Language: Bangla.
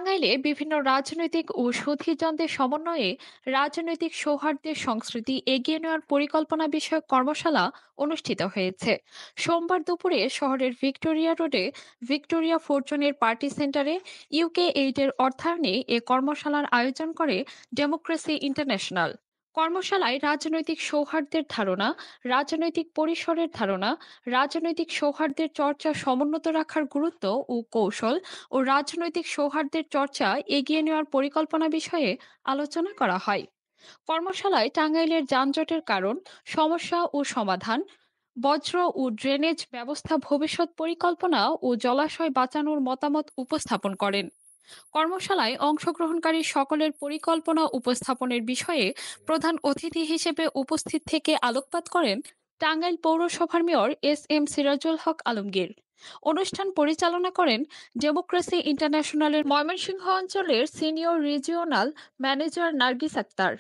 টাঙ্গাইলে বিভিন্ন রাজনৈতিক ও সুধীরদ্বন্দ্বের সমন্বয়ে রাজনৈতিক সৌহার্দ্যের সংস্কৃতি এগিয়ে নেওয়ার পরিকল্পনা বিষয়ক কর্মশালা অনুষ্ঠিত হয়েছে। সোমবার দুপুরে শহরের ভিক্টোরিয়া রোডে ভিক্টোরিয়া ফরচুনের পার্টি সেন্টারে ইউকে এইডের অর্থায়নে এ কর্মশালার আয়োজন করে ডেমোক্রেসি ইন্টারন্যাশনাল। কর্মশালায় রাজনৈতিক সৌহার্দ্যের ধারণা, রাজনৈতিক পরিসরের ধারণা, রাজনৈতিক সৌহার্দ্যের চর্চা সমুন্নত রাখার গুরুত্ব ও কৌশল ও রাজনৈতিক সৌহার্দ্যের চর্চা এগিয়ে নেওয়ার পরিকল্পনা বিষয়ে আলোচনা করা হয়। কর্মশালায় টাঙ্গাইলের যানজটের কারণ, সমস্যা ও সমাধান, বজ্র ও ড্রেনেজ ব্যবস্থা ভবিষ্যৎ পরিকল্পনা ও জলাশয় বাঁচানোর মতামত উপস্থাপন করেন। কর্মশালায় অংশগ্রহণকারী সকলের পরিকল্পনা উপস্থাপনের বিষয়ে প্রধান অতিথি হিসেবে উপস্থিত থেকে আলোকপাত করেন টাঙ্গাইল পৌরসভার মেয়র এস সিরাজুল হক আলমগীর। অনুষ্ঠান পরিচালনা করেন ডেমোক্রেসি ইন্টারন্যাশনালের ময়মনসিংহ অঞ্চলের senior regional manager Nargis Akter.